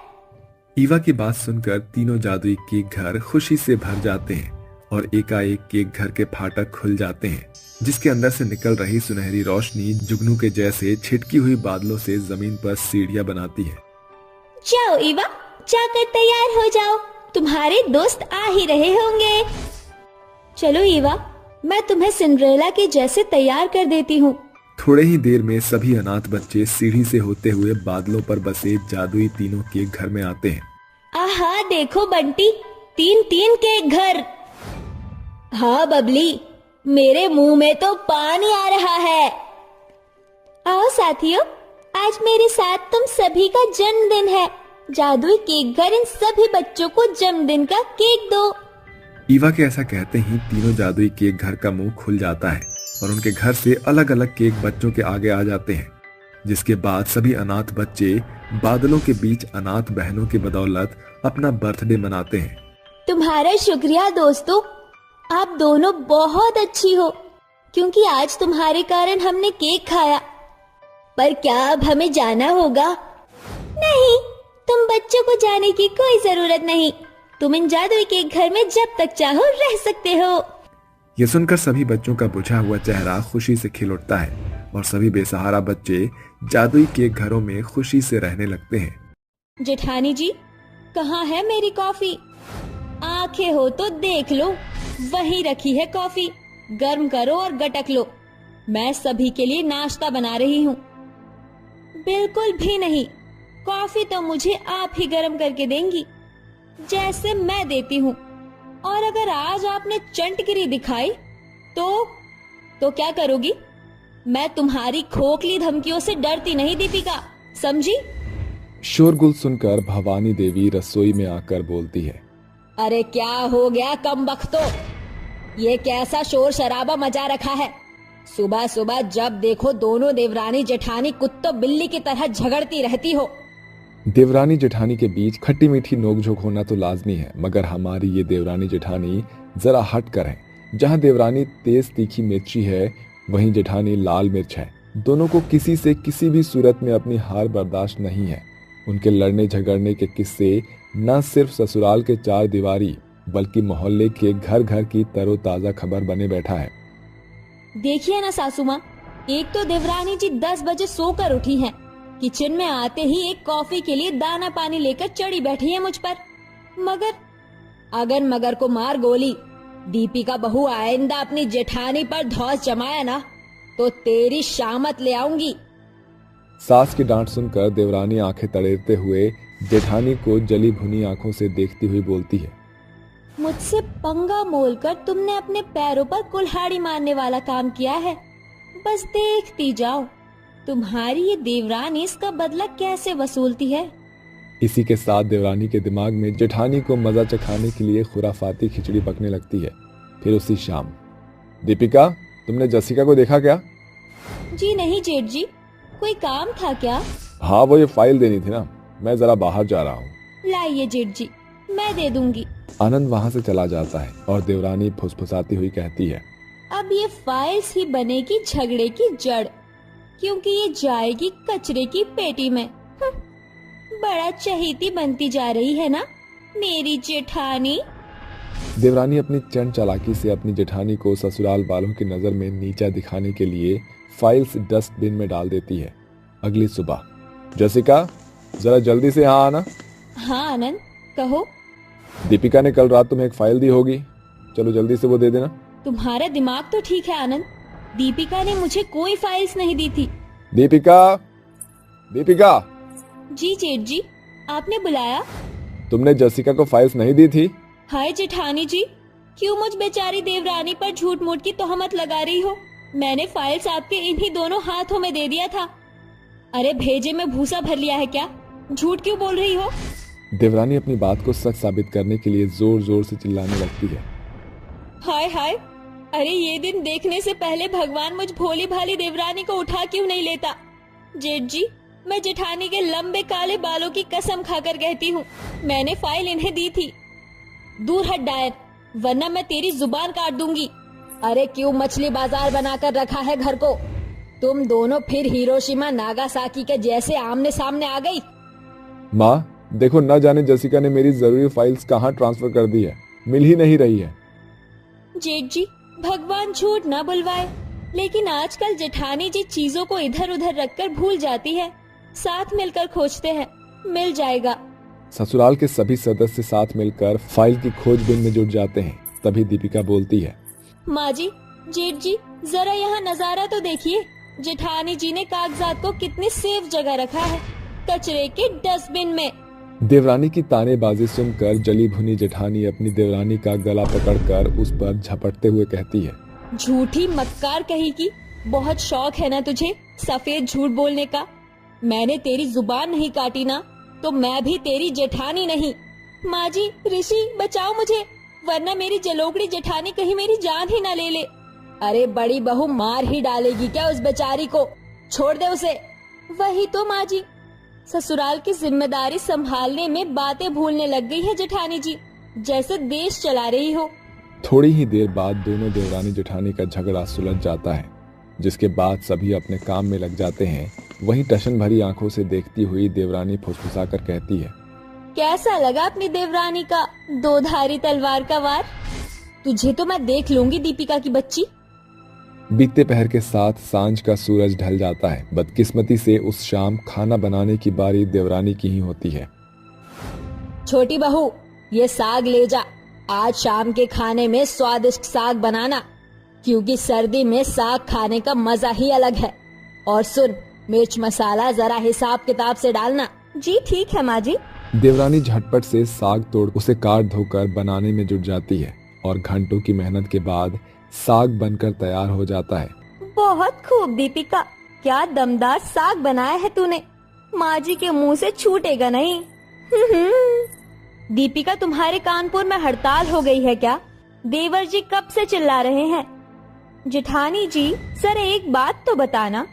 ईवा की बात सुनकर तीनों जादुई केक घर खुशी से भर जाते हैं और एकाएक केक घर के फाटक खुल जाते हैं, जिसके अंदर से निकल रही सुनहरी रोशनी जुगनू के जैसे छिटकी हुई बादलों से जमीन पर सीढ़ियां बनाती है। जाओ ईवा, जाकर तैयार हो जाओ, तुम्हारे दोस्त आ ही रहे होंगे। चलो ईवा, मैं तुम्हें सिंड्रेला के जैसे तैयार कर देती हूँ। थोड़े ही देर में सभी अनाथ बच्चे सीढ़ी से होते हुए बादलों पर बसे जादुई तीनों केक घर में आते हैं। आहा देखो बंटी, 3-3 केक घर। हाँ बबली, मेरे मुंह में तो पानी आ रहा है। आओ साथियों, आज मेरे साथ तुम सभी का जन्मदिन है। जादुई केक घर इन सभी बच्चों को जन्मदिन का केक दो। ईवा के ऐसा कहते ही तीनों जादुई केक घर का मुंह खुल जाता है और उनके घर से अलग अलग केक बच्चों के आगे आ जाते हैं, जिसके बाद सभी अनाथ बच्चे बादलों के बीच अनाथ बहनों की बदौलत अपना बर्थडे मनाते हैं। तुम्हारा शुक्रिया दोस्तों, आप दोनों बहुत अच्छी हो, क्योंकि आज तुम्हारे कारण हमने केक खाया। पर क्या अब हमें जाना होगा? नहीं, तुम बच्चों को जाने की कोई जरूरत नहीं। तुम इन जादुई केक घर में जब तक चाहो रह सकते हो। ये सुनकर सभी बच्चों का बुझा हुआ चेहरा खुशी से खिल उठता है और सभी बेसहारा बच्चे जादुई केक घरों में खुशी से रहने लगते हैं। जेठानी जी, कहाँ है मेरी कॉफी? आंखें हो तो देख लो, वहीं रखी है कॉफी। गर्म करो और गटक लो। मैं सभी के लिए नाश्ता बना रही हूँ। बिल्कुल भी नहीं, कॉफी तो मुझे आप ही गर्म करके देंगी, जैसे मैं देती हूँ। और अगर आज आपने चंटगिरी दिखाई तो क्या करोगी? मैं तुम्हारी खोखली धमकियों से डरती नहीं दीपिका, समझी? शोरगुल सुनकर भवानी देवी रसोई में आकर बोलती है, अरे क्या हो गया कमबख्तो, ये कैसा शोर शराबा मचा रखा है? सुबह सुबह जब देखो दोनों देवरानी जेठानी कुत्तों बिल्ली की तरह झगड़ती रहती हो। देवरानी जेठानी के बीच खट्टी मीठी नोकझोंक होना तो लाजमी है, मगर हमारी ये देवरानी जेठानी जरा हट कर है। जहाँ देवरानी तेज तीखी मिर्ची है, वहीं जेठानी लाल मिर्च है। दोनों को किसी से किसी भी सूरत में अपनी हार बर्दाश्त नहीं है। उनके लड़ने झगड़ने के किस्से न सिर्फ ससुराल के चार दीवारी बल्कि मोहल्ले के घर घर की तरोताजा खबर बने बैठा है। देखिए ना सासू माँ, एक तो देवरानी जी 10 बजे सोकर उठी हैं, किचन में आते ही एक कॉफी के लिए दाना पानी लेकर चढ़ी बैठी है मुझ पर। मगर अगर मगर को मार गोली, दीपिका बहू आइंदा अपनी जेठानी पर धौंस जमाया ना तो तेरी शामत ले आऊंगी। सास की डांट सुनकर देवरानी आंखें तड़ेरते हुए जेठानी को जली भुनी आंखों से देखती हुई बोलती है, मुझसे पंगा मोलकर तुमने अपने पैरों पर कुल्हाड़ी मारने वाला काम किया है। बस देखती जाओ तुम्हारी ये देवरानी इसका बदला कैसे वसूलती है। इसी के साथ देवरानी के दिमाग में जेठानी को मजा चखाने के लिए खुराफाती खिचड़ी पकने लगती है। फिर उसी शाम, दीपिका, तुमने जसिका को देखा क्या? जी नहीं जेठ जी, कोई काम था क्या? हाँ, वो ये फाइल देनी थी ना, मैं जरा बाहर जा रहा हूँ। लाइए जेठ जी, मैं दे दूंगी। आनंद वहाँ से चला जाता है और देवरानी फुसफुसाती हुई कहती है, अब ये फाइल्स ही बनेगी झगड़े की जड़, क्योंकि ये जाएगी कचरे की पेटी में। बड़ा चहेती बनती जा रही है ना मेरी जेठानी। देवरानी अपनी चंड चालाकी से अपनी जेठानी को ससुराल वालों की नजर में नीचा दिखाने के लिए फाइल्स डस्टबिन में डाल देती है। अगली सुबह, जसिका, जरा जल्दी से यहाँ आना। हाँ आनंद, कहो। दीपिका ने कल रात तुम्हें एक फाइल दी होगी, चलो जल्दी से वो दे देना। तुम्हारा दिमाग तो ठीक है आनंद, दीपिका ने मुझे कोई फाइल्स नहीं दी थी। दीपिका, दीपिका। जी जेठ जी, आपने बुलाया? तुमने जसिका को फाइल्स नहीं दी थी? हाय जेठानी जी, क्यों मुझ बेचारी देवरानी पर झूठ मूठ की तोहमत लगा रही हो? मैंने फाइल्स आपके इन्हीं दोनों हाथों में दे दिया था। अरे भेजे में भूसा भर लिया है क्या? झूठ क्यों बोल रही हो? देवरानी अपनी बात को सच साबित करने के लिए जोर जोर से चिल्लाने लगती है। हाय हाय, अरे ये दिन देखने से पहले भगवान मुझ भोली भाली देवरानी को उठा क्यों नहीं लेता? जेठ जी, मैं जेठानी के लंबे काले बालों की कसम खाकर कहती हूँ, मैंने फाइल इन्हें दी थी। दूर हट डायर, वरना मैं तेरी जुबान काट दूंगी। अरे क्यों मछली बाजार बनाकर रखा है घर को? तुम दोनों फिर हिरोशिमा नागासाकी के जैसे आमने सामने आ गई। माँ देखो, न जाने जसिका ने मेरी जरूरी फाइल्स कहाँ ट्रांसफर कर दी है, मिल ही नहीं रही है। जेठ जी, भगवान झूठ न बुलवाए, लेकिन आजकल जेठानी जी चीजों को इधर उधर रखकर भूल जाती है। साथ मिलकर खोजते हैं, मिल जाएगा। ससुराल के सभी सदस्य साथ मिलकर फाइल की खोजबीन में जुट जाते हैं। तभी दीपिका बोलती है, माँ जी, जेठ जी, जरा यहाँ नजारा तो देखिए। जेठानी जी ने कागजात को कितनी सेफ जगह रखा है, कचरे के डस्टबिन में। देवरानी की तानेबाजी सुनकर जली भुनी जेठानी अपनी देवरानी का गला पकड़कर उस पर झपटते हुए कहती है, झूठी मक्कार कही की, बहुत शौक है ना तुझे सफेद झूठ बोलने का। मैंने तेरी जुबान नहीं काटी ना तो मैं भी तेरी जेठानी नहीं। माँ जी, ऋषि बचाओ मुझे, वरना मेरी जलोकड़ी जेठानी कहीं मेरी जान ही ना ले ले। अरे बड़ी बहू मार ही डालेगी क्या उस बेचारी को? छोड़ दे उसे। वही तो माँ जी, ससुराल की जिम्मेदारी संभालने में बातें भूलने लग गई है जेठानी जी, जैसे देश चला रही हो। थोड़ी ही देर बाद दोनों देवरानी जेठानी का झगड़ा सुलझ जाता है, जिसके बाद सभी अपने काम में लग जाते हैं। वहीं टशन भरी आंखों से देखती हुई देवरानी फुसफुसाकर कहती है, कैसा लगा अपनी देवरानी का दोधारी तलवार का वार? तुझे तो मैं देख लूंगी दीपिका की बच्ची। बीतते पहर के साथ सांझ का सूरज ढल जाता है। बदकिस्मती से उस शाम खाना बनाने की बारी देवरानी की ही होती है। छोटी बहू, ये साग ले जा। आज शाम के खाने में स्वादिष्ट साग बनाना, क्योंकि सर्दी में साग खाने का मजा ही अलग है। और सुन, मिर्च मसाला जरा हिसाब किताब से डालना। जी ठीक है माँ जी। देवरानी झटपट से साग तोड़ उसे काट धोकर बनाने में जुट जाती है और घंटों की मेहनत के बाद साग बनकर तैयार हो जाता है। बहुत खूब दीपिका, क्या दमदार साग बनाया है तूने। माँ जी के मुंह से छूटेगा नहीं। दीपिका, तुम्हारे कानपुर में हड़ताल हो गई है क्या? देवर जी कब से चिल्ला रहे हैं। जेठानी जी, सर एक बात तो बताना,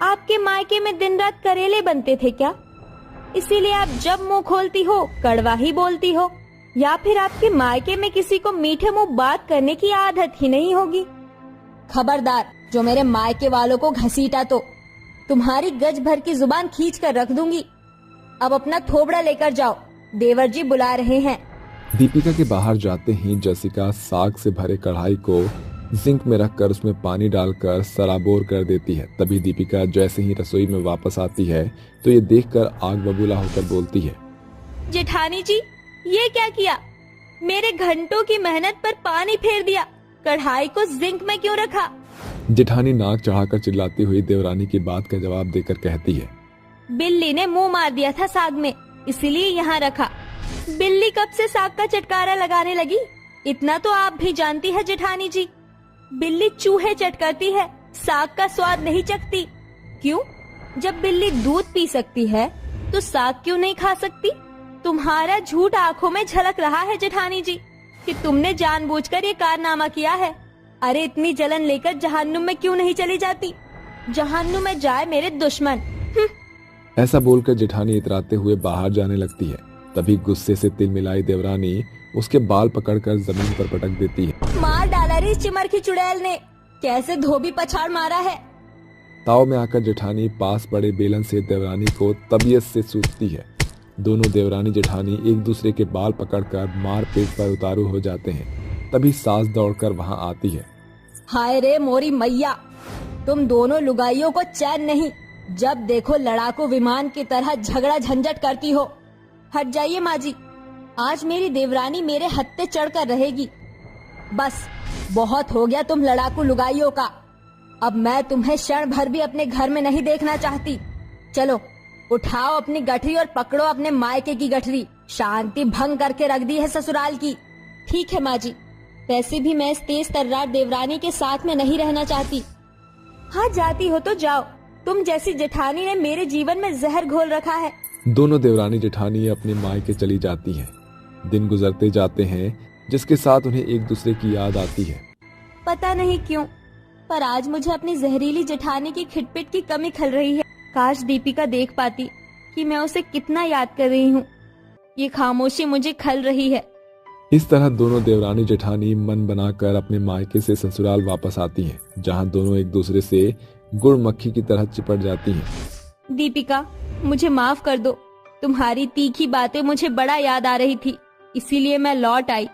आपके मायके में दिन रात करेले बनते थे क्या? इसीलिए आप जब मुंह खोलती हो कड़वा ही बोलती हो, या फिर आपके मायके में किसी को मीठे मुंह बात करने की आदत ही नहीं होगी। खबरदार, जो मेरे मायके वालों को घसीटा तो तुम्हारी गज भर की जुबान खींच कर रख दूंगी। अब अपना थोबड़ा लेकर जाओ, देवर जी बुला रहे हैं। दीपिका के बाहर जाते ही जसिका साग से भरे कढ़ाई को जिंक में रखकर उसमें पानी डालकर सराबोर कर देती है। तभी दीपिका जैसे ही रसोई में वापस आती है तो ये देखकर आग बबूला होकर बोलती है, जेठानी जी, ये क्या किया? मेरे घंटों की मेहनत पर पानी फेर दिया। कढ़ाई को जिंक में क्यों रखा? जेठानी नाक चढ़ाकर चिल्लाती हुई देवरानी की बात का जवाब देकर कहती है, बिल्ली ने मुंह मार दिया था साग में, इसलिए यहाँ रखा। बिल्ली कब से साग का चटकारा लगाने लगी, इतना तो आप भी जानती है जेठानी जी। बिल्ली चूहे चटकारती है, साग का स्वाद नहीं चखती। क्यों? जब बिल्ली दूध पी सकती है तो साग क्यों नहीं खा सकती? तुम्हारा झूठ आंखों में झलक रहा है जेठानी जी कि तुमने जानबूझकर ये कारनामा किया है। अरे इतनी जलन लेकर जहन्नुम में क्यों नहीं चली जाती? जहन्नुम में जाए मेरे दुश्मन। ऐसा बोलकर जेठानी इतराते हुए बाहर जाने लगती है। तभी गुस्से से तिल मिलाई देवरानी उसके बाल पकड़कर जमीन पर पटक देती है। मार डाला रे चिमर की चुड़ैल ने, कैसे धोबी पछाड़ मारा है। ताव में आकर जेठानी पास पड़े बेलन से देवरानी को तबीयत से सूंघती है। दोनों देवरानी जेठानी एक दूसरे के बाल पकड़कर मार पीट पर उतारू हो जाते हैं। तभी सास दौड़कर वहां आती है। हाय रे मोरी मैया, तुम दोनों लुगाइयों को चैन नहीं, जब देखो लड़ाकू विमान की तरह झगड़ा झंझट करती हो। हट जाइए माँ जी, आज मेरी देवरानी मेरे हत्थे चढ़कर रहेगी। बस बहुत हो गया तुम लड़ाकू लुगाइयों का। अब मैं तुम्हें क्षण भर भी अपने घर में नहीं देखना चाहती। चलो उठाओ अपनी गठरी और पकड़ो अपने मायके की गठरी। शांति भंग करके रख दी है ससुराल की। ठीक है माँ जी, वैसे भी मैं इस तेज तर्रार देवरानी के साथ में नहीं रहना चाहती। हाँ जाती हो तो जाओ, तुम जैसी जेठानी ने मेरे जीवन में जहर घोल रखा है। दोनों देवरानी जेठानी अपने मायके चली जाती हैं। दिन गुजरते जाते हैं जिसके साथ उन्हें एक दूसरे की याद आती है। पता नहीं क्यों, पर आज मुझे अपनी जहरीली जेठानी की खिटपिट की कमी खल रही है। काश दीपिका देख पाती कि मैं उसे कितना याद कर रही हूँ। ये खामोशी मुझे खल रही है। इस तरह दोनों देवरानी जेठानी मन बनाकर अपने मायके से ससुराल वापस आती हैं, जहाँ दोनों एक दूसरे से गुड़ मक्खी की तरह चिपट जाती हैं। दीपिका, मुझे माफ कर दो, तुम्हारी तीखी बातें मुझे बड़ा याद आ रही थी, इसीलिए मैं लौट आई।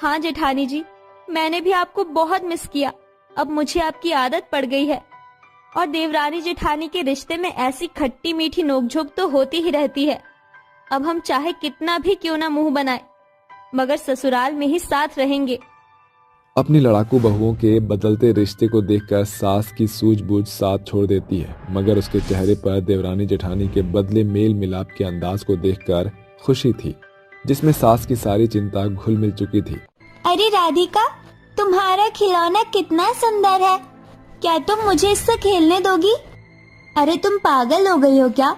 हाँ जेठानी जी, मैंने भी आपको बहुत मिस किया। अब मुझे आपकी आदत पड़ गई है। और देवरानी जेठानी के रिश्ते में ऐसी खट्टी मीठी नोकझोंक तो होती ही रहती है। अब हम चाहे कितना भी क्यों ना मुंह बनाए, मगर ससुराल में ही साथ रहेंगे। अपनी लड़ाकू बहुओं के बदलते रिश्ते को देखकर सास की सूझबूझ साथ छोड़ देती है, मगर उसके चेहरे पर देवरानी जेठानी के बदले मेल मिलाप के अंदाज को देखकर खुशी थी, जिसमें सास की सारी चिंता घुल मिल चुकी थी। अरे राधिका, तुम्हारा खिलौना कितना सुंदर है, क्या तुम मुझे इससे खेलने दोगी? अरे तुम पागल हो गई हो क्या?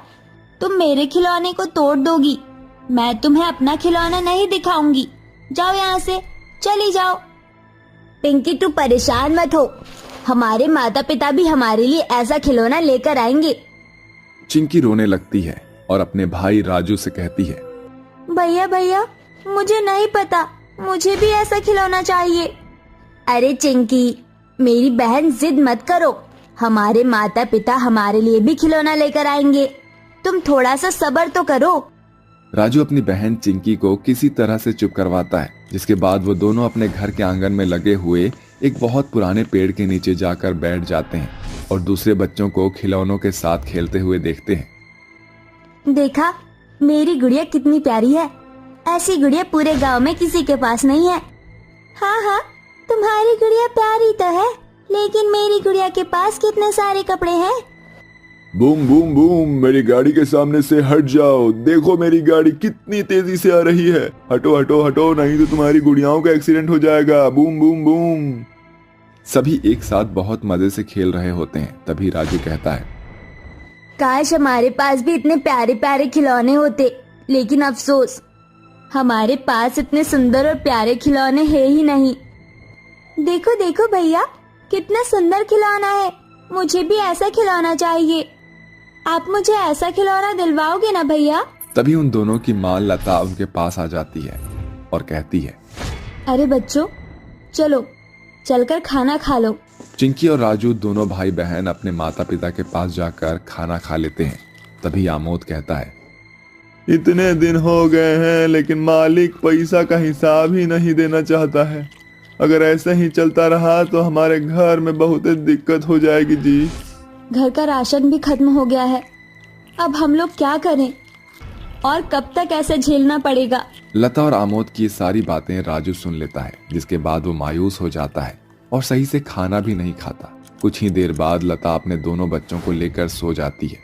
तुम मेरे खिलौने को तोड़ दोगी। मैं तुम्हें अपना खिलौना नहीं दिखाऊंगी। जाओ यहाँ से, चली जाओ। पिंकी तू परेशान मत हो, हमारे माता पिता भी हमारे लिए ऐसा खिलौना लेकर आएंगे। चिंकी रोने लगती है और अपने भाई राजू से कहती है, भैया भैया, मुझे नहीं पता, मुझे भी ऐसा खिलौना चाहिए। अरे चिंकी, मेरी बहन जिद मत करो, हमारे माता पिता हमारे लिए भी खिलौना लेकर आएंगे, तुम थोड़ा सा सब्र तो करो। राजू अपनी बहन चिंकी को किसी तरह से चुप करवाता है, जिसके बाद वो दोनों अपने घर के आंगन में लगे हुए एक बहुत पुराने पेड़ के नीचे जाकर बैठ जाते हैं और दूसरे बच्चों को खिलौनों के साथ खेलते हुए देखते हैं। देखा, मेरी गुड़िया कितनी प्यारी है, ऐसी गुड़िया पूरे गांव में किसी के पास नहीं है। हाँ हाँ, तुम्हारी गुड़िया प्यारी तो है, लेकिन मेरी गुड़िया के पास कितने सारे कपड़े हैं। बूम बूम बूम, मेरी गाड़ी के सामने से हट जाओ, देखो मेरी गाड़ी कितनी तेजी से आ रही है। हटो हटो हटो, नहीं तो तुम्हारी गुड़ियाओं का एक्सीडेंट हो जाएगा। Boom boom boom. सभी एक साथ बहुत मजे से खेल रहे होते हैं। तभी राजू कहता है, काश हमारे पास भी इतने प्यारे प्यारे खिलौने होते, लेकिन अफसोस हमारे पास इतने सुंदर और प्यारे खिलौने है ही नहीं। देखो देखो भैया, कितना सुंदर खिलौना है, मुझे भी ऐसा खिलौना चाहिए। आप मुझे ऐसा खिलौना दिलवाओगे ना भैया? तभी उन दोनों की माँ लता उनके पास आ जाती है और कहती है, अरे बच्चों, चलो चलकर खाना खा लो। चिंकी और राजू दोनों भाई बहन अपने माता पिता के पास जाकर खाना खा लेते हैं। तभी आमोद कहता है, इतने दिन हो गए हैं लेकिन मालिक पैसा का हिसाब ही नहीं देना चाहता है। अगर ऐसा ही चलता रहा तो हमारे घर में बहुत दिक्कत हो जाएगी जी। घर का राशन भी खत्म हो गया है, अब हम लोग क्या करें और कब तक ऐसे झेलना पड़ेगा। लता और आमोद की सारी बातें राजू सुन लेता है, जिसके बाद वो मायूस हो जाता है और सही से खाना भी नहीं खाता। कुछ ही देर बाद लता अपने दोनों बच्चों को लेकर सो जाती है।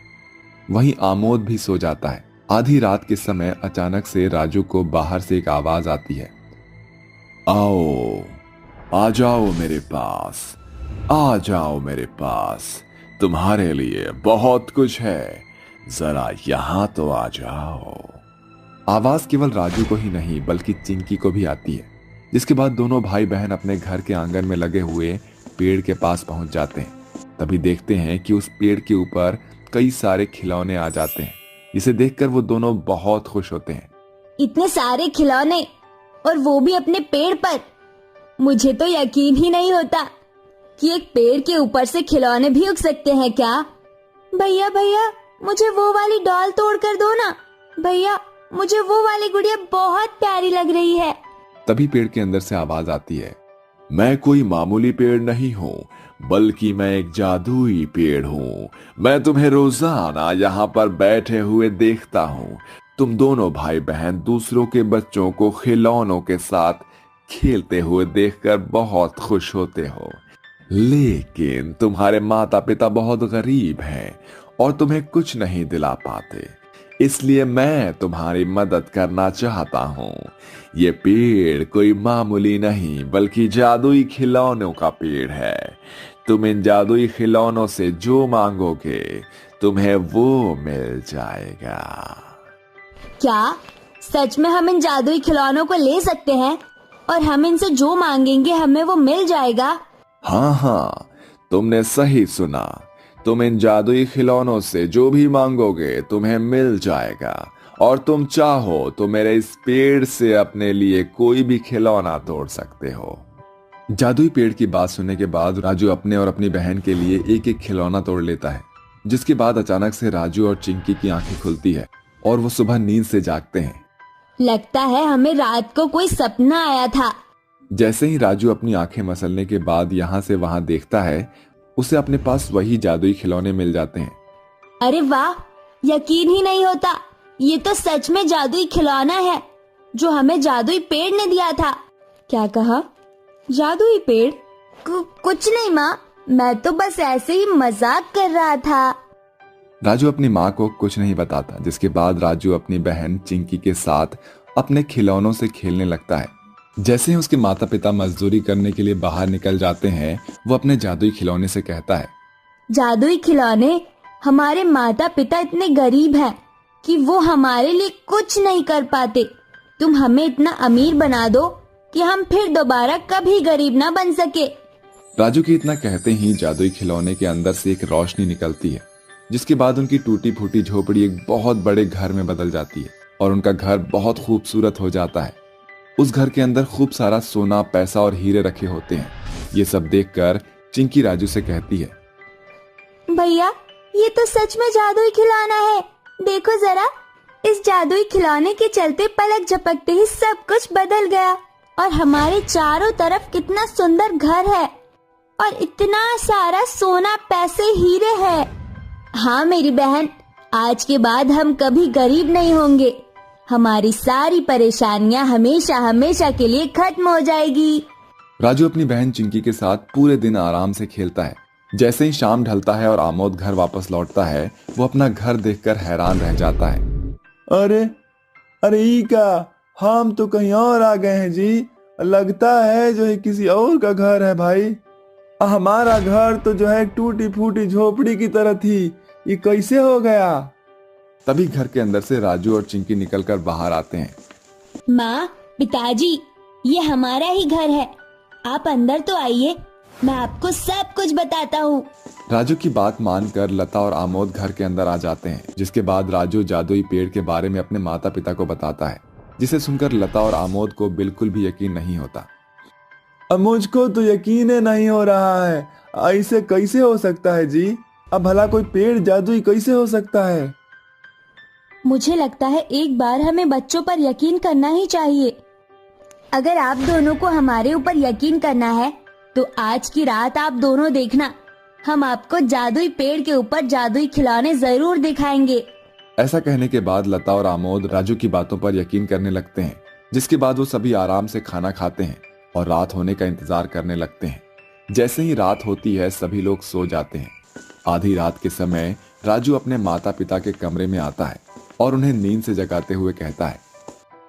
वहीं आमोद भी सो जाता है। आधी रात के समय अचानक से राजू को बाहर से एक आवाज आती है, आओ आ जाओ मेरे पास, आ जाओ मेरे पास, तुम्हारे लिए बहुत कुछ है, जरा यहाँ तो आ जाओ। आवाज केवल राजू को ही नहीं बल्कि चिंकी को भी आती है, जिसके बाद दोनों भाई बहन अपने घर के आंगन में लगे हुए पेड़ के पास पहुंच जाते हैं। तभी देखते हैं कि उस पेड़ के ऊपर कई सारे खिलौने आ जाते हैं, जिसे देखकर वो दोनों बहुत खुश होते हैं। इतने सारे खिलौने, और वो भी अपने पेड़ पर। मुझे तो यकीन ही नहीं होता कि एक पेड़ के ऊपर से खिलौने भी उग सकते हैं क्या। भैया भैया, मुझे वो वाली डॉल तोड़ कर दो ना। भैया, मुझे वो वाली गुड़िया बहुत प्यारी लग रही है। तभी पेड़ के अंदर से आवाज आती है, मैं कोई मामूली पेड़ नहीं हूँ, बल्कि मैं एक जादुई पेड़ हूँ। मैं तुम्हें रोजाना यहाँ पर बैठे हुए देखता हूँ। तुम दोनों भाई बहन दूसरों के बच्चों को खिलौनों के साथ खेलते हुए देखकर बहुत खुश होते हो, लेकिन तुम्हारे माता पिता बहुत गरीब हैं और तुम्हें कुछ नहीं दिला पाते, इसलिए मैं तुम्हारी मदद करना चाहता हूँ। ये पेड़ कोई मामूली नहीं बल्कि जादुई खिलौनों का पेड़ है। तुम इन जादुई खिलौनों से जो मांगोगे तुम्हें वो मिल जाएगा। क्या सच में हम इन जादुई खिलौनों को ले सकते हैं और हम इनसे जो मांगेंगे हमें वो मिल जाएगा? हाँ हाँ, तुमने सही सुना। तुम इन जादुई खिलौनों से जो भी मांगोगे तुम्हें मिल जाएगा, और तुम चाहो तो मेरे इस पेड़ से अपने लिए कोई भी खिलौना तोड़ सकते हो। जादुई पेड़ की बात सुनने के बाद राजू अपने और अपनी बहन के लिए एक एक खिलौना तोड़ लेता है, जिसके बाद अचानक से राजू और चिंकी की आंखें खुलती है और वो सुबह नींद से जागते हैं। लगता है हमें रात को कोई सपना आया था। जैसे ही राजू अपनी आंखें मसलने के बाद यहाँ से वहाँ देखता है, उसे अपने पास वही जादुई खिलौने मिल जाते हैं। अरे वाह, यकीन ही नहीं होता, ये तो सच में जादुई खिलौना है जो हमें जादुई पेड़ ने दिया था। क्या कहा? जादुई पेड़? कुछ नहीं माँ, मैं तो बस ऐसे ही मजाक कर रहा था। राजू अपनी माँ को कुछ नहीं बताता, जिसके बाद राजू अपनी बहन चिंकी के साथ अपने खिलौनों से खेलने लगता है। जैसे ही उसके माता पिता मजदूरी करने के लिए बाहर निकल जाते हैं, वो अपने जादुई खिलौने से कहता है, जादुई खिलौने, हमारे माता पिता इतने गरीब हैं कि वो हमारे लिए कुछ नहीं कर पाते। तुम हमें इतना अमीर बना दो कि हम फिर दोबारा कभी गरीब ना बन सके। राजू के इतना कहते ही जादुई खिलौने के अंदर से एक रोशनी निकलती है, जिसके बाद उनकी टूटी फूटी झोपड़ी एक बहुत बड़े घर में बदल जाती है और उनका घर बहुत खूबसूरत हो जाता है। उस घर के अंदर खूब सारा सोना, पैसा और हीरे रखे होते हैं। ये सब देखकर चिंकी राजू से कहती है, भैया, ये तो सच में जादुई खिलौना है। देखो जरा, इस जादुई खिलौने के चलते पलक झपकते ही सब कुछ बदल गया और हमारे चारों तरफ कितना सुंदर घर है और इतना सारा सोना, पैसे, हीरे है। हाँ मेरी बहन, आज के बाद हम कभी गरीब नहीं होंगे। हमारी सारी परेशानियां हमेशा हमेशा के लिए खत्म हो जाएगी। राजू अपनी बहन चिंकी के साथ पूरे दिन आराम से खेलता है। जैसे ही शाम ढलता है और आमोद घर वापस लौटता है, वो अपना घर देखकर हैरान रह जाता है। अरे अरे ई का, हम तो कहीं और आ गए हैं जी। लगता है जो है किसी और का घर है भाई। हमारा घर तो जो है टूटी फूटी झोपड़ी की तरह थी, ये कैसे हो गया? तभी घर के अंदर से राजू और चिंकी निकलकर बाहर आते हैं। माँ, पिताजी, ये हमारा ही घर है, आप अंदर तो आइए, मैं आपको सब कुछ बताता हूँ। राजू की बात मानकर लता और आमोद घर के अंदर आ जाते हैं, जिसके बाद राजू जादुई पेड़ के बारे में अपने माता पिता को बताता है, जिसे सुनकर लता और आमोद को बिल्कुल भी यकीन नहीं होता। अब मुझको तो यकीन नहीं हो रहा है, ऐसे कैसे हो सकता है जी? अब भला कोई पेड़ जादुई कैसे हो सकता है? मुझे लगता है एक बार हमें बच्चों पर यकीन करना ही चाहिए। अगर आप दोनों को हमारे ऊपर यकीन करना है तो आज की रात आप दोनों देखना, हम आपको जादुई पेड़ के ऊपर जादुई खिलौने जरूर दिखाएंगे। ऐसा कहने के बाद लता और आमोद राजू की बातों पर यकीन करने लगते हैं, जिसके बाद वो सभी आराम से खाना खाते हैं और रात होने का इंतजार करने लगते हैं। जैसे ही रात होती है सभी लोग सो जाते हैं। आधी रात के समय राजू अपने माता पिता के कमरे में आता है और उन्हें नींद से जगाते हुए कहता है,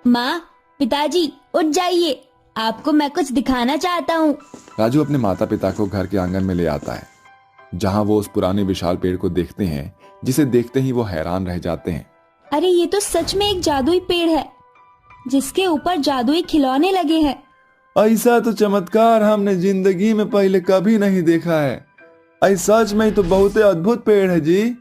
माँ, पिताजी, उठ जाइए, आपको मैं कुछ दिखाना चाहता हूँ। राजू अपने माता पिता को घर के आंगन में ले आता है, जहाँ वो उस पुराने विशाल पेड़ को देखते हैं, जिसे देखते ही वो हैरान रह जाते हैं। अरे ये तो सच में एक जादुई पेड़ है, जिसके ऊपर जादुई खिलौने लगे हैं। ऐसा तो चमत्कार हमने जिंदगी में पहले कभी नहीं देखा है। ऐसा सच में तो बहुत अद्भुत पेड़ है जी।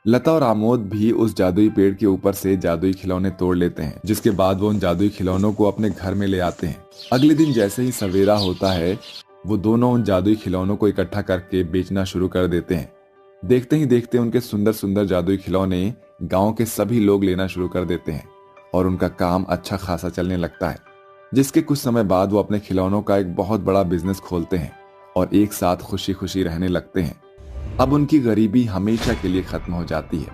लता और आमोद भी उस जादुई पेड़ के ऊपर से जादुई खिलौने तोड़ लेते हैं, जिसके बाद वो उन जादुई खिलौनों को अपने घर में ले आते हैं। अगले दिन जैसे ही सवेरा होता है, वो दोनों उन जादुई खिलौनों को इकट्ठा करके बेचना शुरू कर देते हैं। देखते ही देखते उनके सुंदर सुंदर जादुई खिलौने गांव के सभी लोग लेना शुरू कर देते हैं और उनका काम अच्छा खासा चलने लगता है, जिसके कुछ समय बाद वो अपने खिलौनों का एक बहुत बड़ा बिजनेस खोलते हैं और एक साथ खुशी खुशी रहने लगते हैं। अब उनकी गरीबी हमेशा के लिए खत्म हो जाती है।